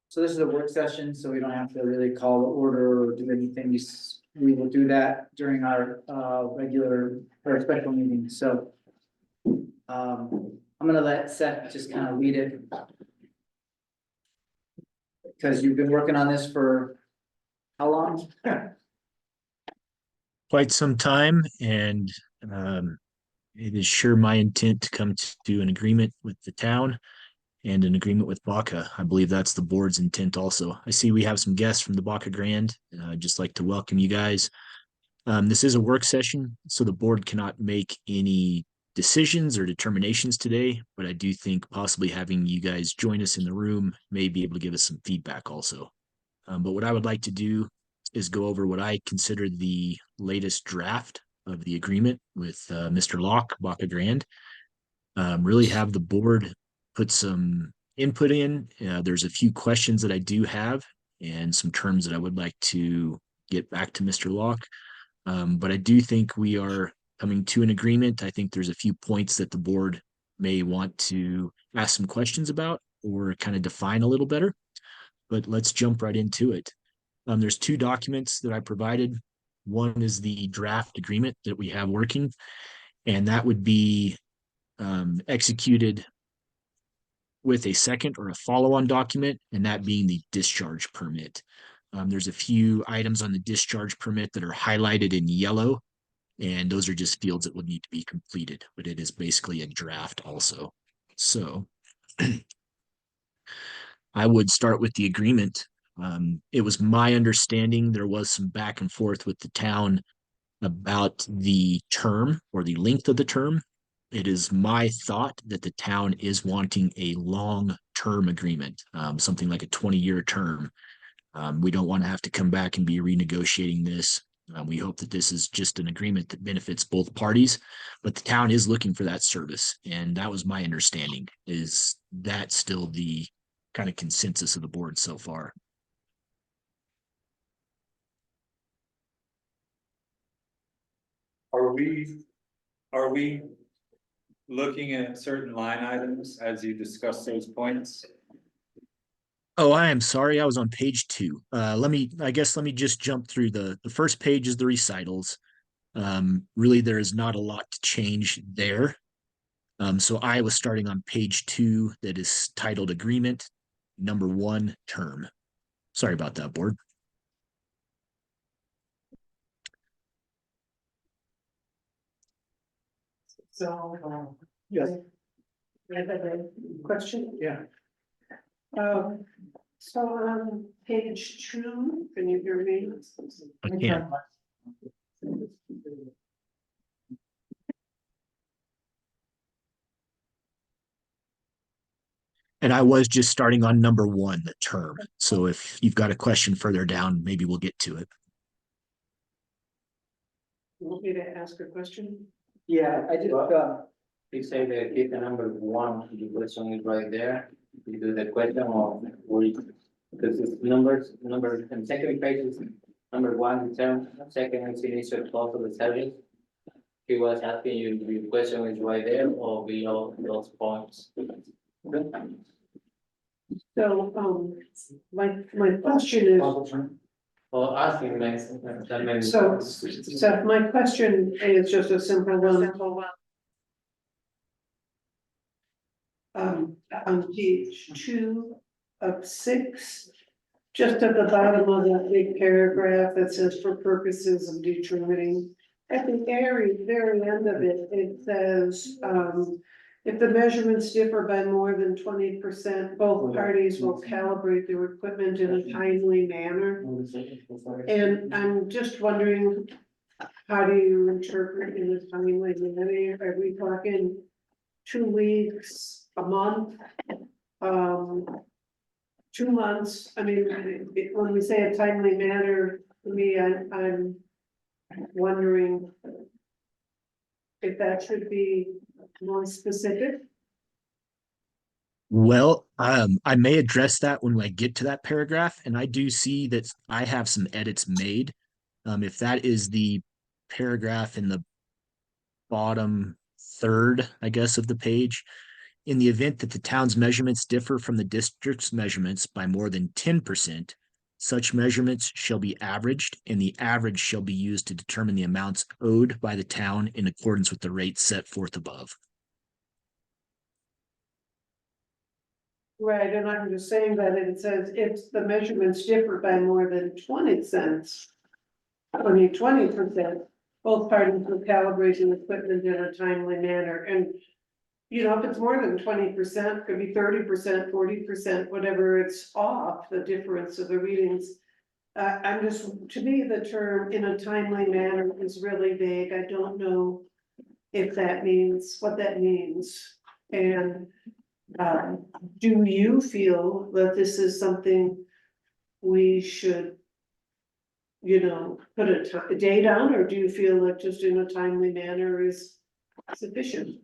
So this is a work session, so we don't have to really call to order or do anything. We will do that during our regular or special meeting. So I'm gonna let Seth just kind of lead it. Because you've been working on this for how long? Quite some time, and it is sure my intent to come to an agreement with the town and an agreement with Baca. I believe that's the board's intent also. I see we have some guests from the Baca Grand. I'd just like to welcome you guys. This is a work session, so the board cannot make any decisions or determinations today, but I do think possibly having you guys join us in the room may be able to give us some feedback also. But what I would like to do is go over what I consider the latest draft of the agreement with Mr. Locke, Baca Grand. Really have the board put some input in. There's a few questions that I do have and some terms that I would like to get back to Mr. Locke. But I do think we are coming to an agreement. I think there's a few points that the board may want to ask some questions about or kind of define a little better. But let's jump right into it. There's two documents that I provided. One is the draft agreement that we have working, and that would be executed with a second or a follow-on document, and that being the discharge permit. There's a few items on the discharge permit that are highlighted in yellow, and those are just fields that will need to be completed, but it is basically a draft also. So I would start with the agreement. It was my understanding there was some back and forth with the town about the term or the length of the term. It is my thought that the town is wanting a long-term agreement, something like a 20-year term. We don't want to have to come back and be renegotiating this. We hope that this is just an agreement that benefits both parties, but the town is looking for that service. And that was my understanding. Is that still the kind of consensus of the board so far? Are we looking at certain line items as you discuss those points? Oh, I am sorry. I was on page 2. Let me just jump through the first page is the recitals. Really, there is not a lot to change there. So I was starting on page 2 that is titled Agreement, number 1, term. Sorry about that, board. So, yes. I have a question. Yeah. So on page 2, can you hear me? I can. And I was just starting on number 1, the term. So if you've got a question further down, maybe we'll get to it. You want me to ask a question? Yeah, I just You say that if the number 1, the question is right there. You do the question of we, because it's numbers, and second page is number 1, the term, second is initial cost of the service. He was asking you, the question is right there or below those points. So, my question is, Or asking next, that means. so my question is just a simple one. On page 2 of 6, just at the bottom of that big paragraph that says for purposes of determining. At the very end of it, it says, if the measurements differ by more than 20%, both parties will calibrate their equipment in a timely manner. And I'm just wondering, how do you interpret in a timely manner? Are we talking 2 weeks, a month? 2 months? I mean, when we say a timely manner, to me, I'm wondering if that should be more specific. Well, I may address that when I get to that paragraph, and I do see that I have some edits made. If that is the paragraph in the bottom third, I guess, of the page. In the event that the town's measurements differ from the district's measurements by more than 10%, such measurements shall be averaged, and the average shall be used to determine the amounts owed by the town in accordance with the rates set forth above. Right, and I'm just saying that it says if the measurements differ by more than 20 cents. 20%, both parties will calibrate the equipment in a timely manner, and. You know, if it's more than 20%, could be 30%, 40%, whatever, it's off, the difference of the readings. I'm just, to me, the term in a timely manner is really vague, I don't know if that means, what that means. And, do you feel that this is something we should, you know, put a date on, or do you feel like just in a timely manner is sufficient?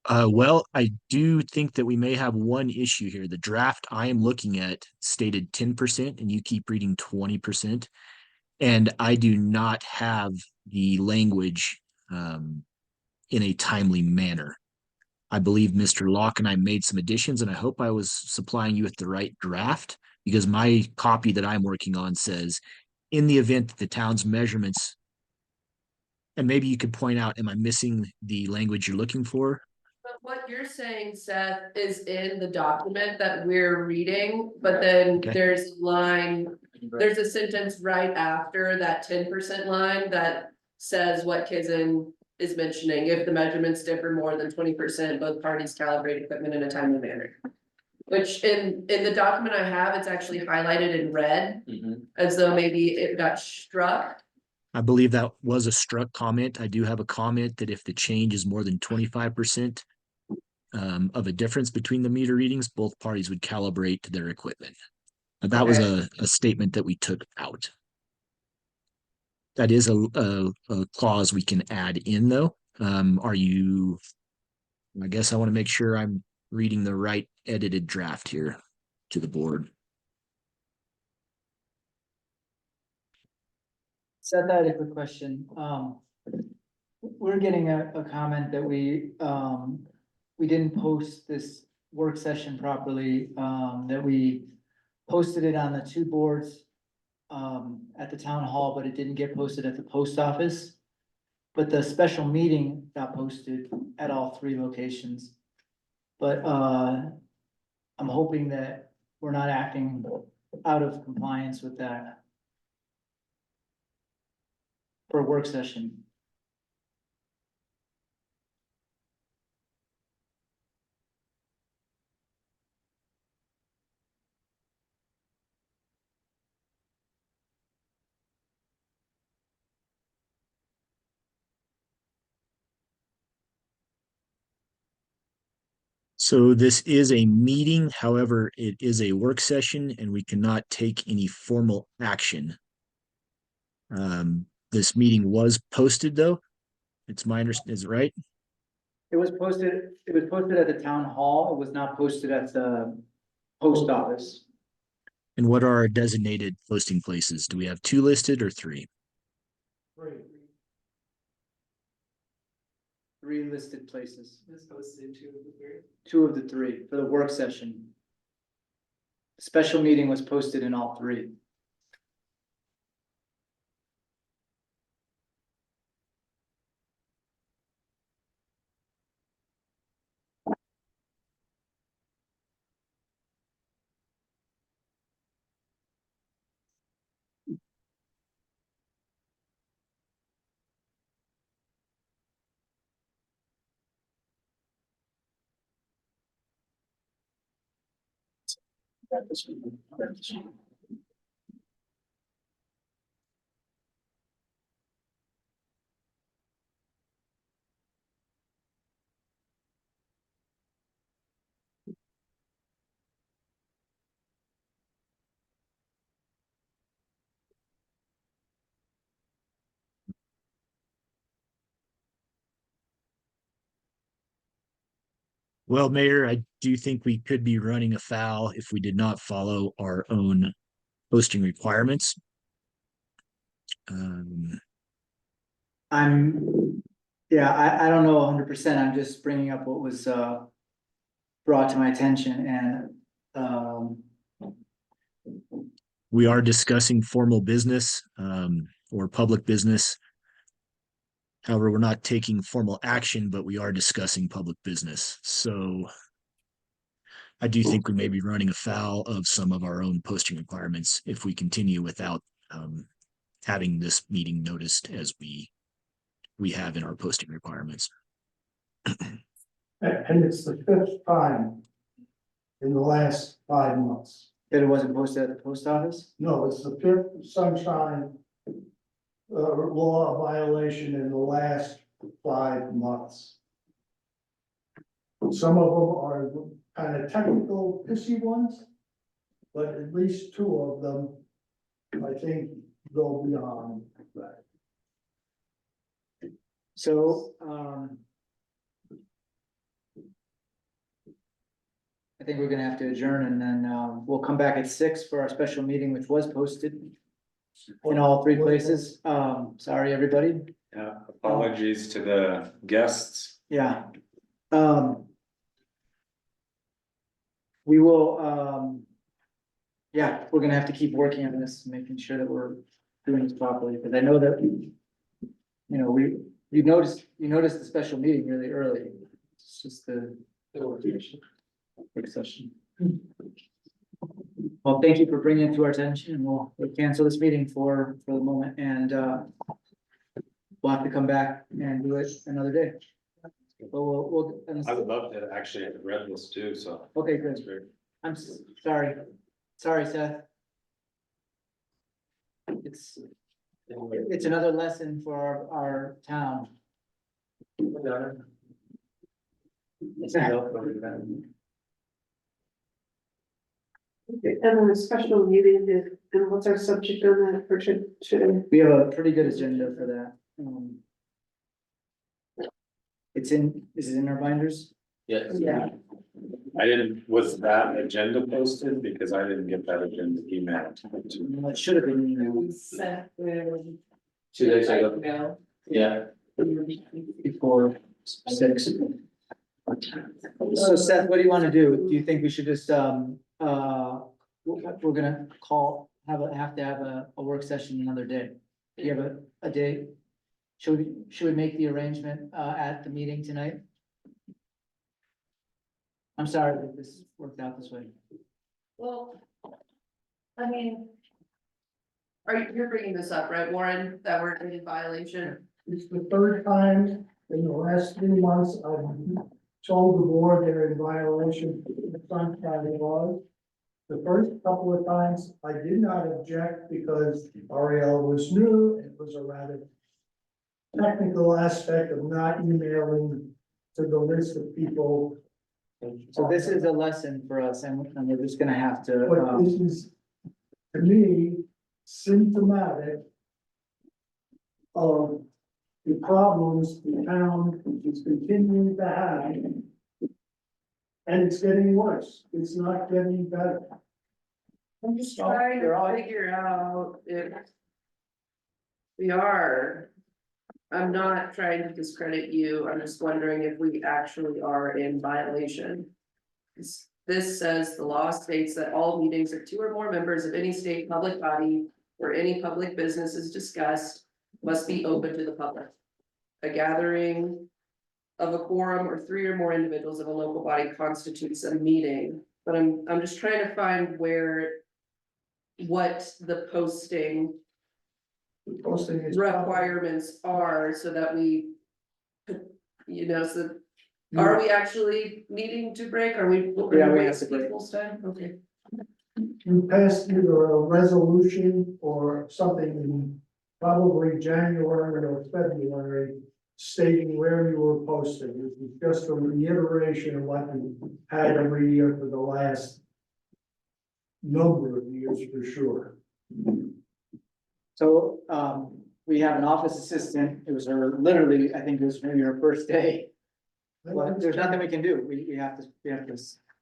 Well, I do think that we may have one issue here. The draft I am looking at stated 10%, and you keep reading 20%. And I do not have the language in a timely manner. I believe Mr. Locke and I made some additions, and I hope I was supplying you with the right draft, because my copy that I'm working on says, in the event that the town's measurements, and maybe you could point out, am I missing the language you're looking for? But what you're saying, Seth, is in the document that we're reading, but then Okay. there's a sentence right after that 10% line that says what Kizen is mentioning. If the measurements differ more than 20%, both parties calibrate equipment in a timely manner. Which in the document I have, it's actually highlighted in red, as though maybe it got struck. I believe that was a struck comment. I do have a comment that if the change is more than 25%, of a difference between the meter readings, both parties would calibrate their equipment. That was a statement that we took out. That is a clause we can add in, though. I guess I want to make sure I'm reading the right edited draft here to the board. Seth, I had a quick question. We're getting a comment that we didn't post this work session properly, that we posted it on the two boards at the town hall, but it didn't get posted at the post office. But the special meeting got posted at all three locations. But I'm hoping that we're not acting out of compliance with that for a work session. So this is a meeting, however, it is a work session and we cannot take any formal action. This meeting was posted though. It's my understanding, is it right? It was posted at the town hall, it was not posted at the post office. And what are our designated posting places? Do we have two listed or three? Three listed places. Two of the three for the work session. Special meeting was posted in all three. Well, Mayor, I do think we could be running afoul if we did not follow our own posting requirements. I'm Yeah, I don't know 100%. I'm just bringing up what was, brought to my attention and, We are discussing formal business, or public business. However, we're not taking formal action, but we are discussing public business. So I do think we may be running afoul of some of our own posting requirements if we continue without having this meeting noticed as we have in our posting requirements. And it's the fifth time in the last 5 months. that it wasn't posted at the post office. No, it's the fifth sunshine law violation in the last 5 months. Some of them are kind of technical, pissy ones, but at least 2 of them, I think, go beyond that. So, I think we're gonna have to adjourn and then, we'll come back at 6 for our special meeting, which was posted in all 3 places. Sorry, everybody. Yeah, apologies to the guests. Yeah. We will, yeah, we're gonna have to keep working on this, making sure that we're doing this properly, because I know that, you know, you noticed the special meeting really early. It's just the work session. Well, thank you for bringing it to our attention, and we'll cancel this meeting for the moment, and, we'll have to come back and do it another day. But we'll. I would love to actually have read this too, so. Okay, good. That's great. I'm sorry. Sorry, Seth. It's another lesson for our town. Okay, and then a special meeting, and what's our subject on that for today? We have a pretty good agenda for that. Is it in our binders? Yes. Yeah. Was that agenda posted? Because I didn't get that agenda email. No, it should have been emailed 2 days ago. Yeah. before 6. So Seth, what do you want to do? Do you think we should just, we're gonna have to have a work session another day? Do you have a date? Should we make the arrangement, at the meeting tonight? I'm sorry that this worked out this way. Well, I mean. You're bringing this up, right, Warren, that we're in violation? It's the 3rd time in the last 3 months I've told the board they're in violation of the sunshine laws. The first couple of times I did not object because Ariel was new. It was a rather technical aspect of not emailing to the list of people. So this is a lesson for us, and we're just gonna have to, But this is, to me, symptomatic of the problems the town is continuing to have. And it's getting worse. It's not getting better. I'm just trying to figure out if. We are. I'm not trying to discredit you, I'm just wondering if we actually are in violation. This says the law states that all meetings of 2 or more members of any state public body where any public business is discussed must be open to the public. A gathering of a quorum or 3 or more individuals of a local body constitutes a meeting, but I'm just trying to find what the posting Posting is. requirements are so that we. Are we actually needing to break? Are we? Yeah, we have to break. People's time? Okay. You passed either a resolution or something in probably January or February stating where you were posted. It was just a reiteration of what you had every year for the last number of years for sure. so, we have an office assistant. It was literally, I think it was maybe her first day. But there's nothing we can do. We have to.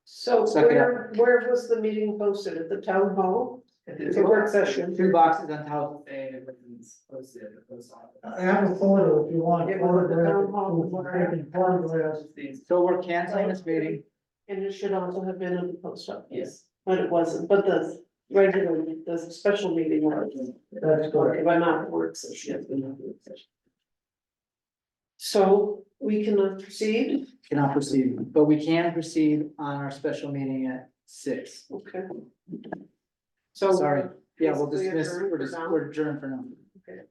So Suck it where was the meeting posted, at the town hall? It's a work session. 2 boxes on top. I have a photo if you want. It was at the town hall. Photographs. So we're canceling this meeting. And it should also have been in the post office. Yes. But it wasn't, but the regular, the special meeting was. That's correct. But not the work session. So we cannot proceed, Cannot proceed, but we can proceed on our special meeting at 6. okay. So. Sorry. Yeah, we'll basically dismiss, adjourn for now. we're adjourned for now. Okay.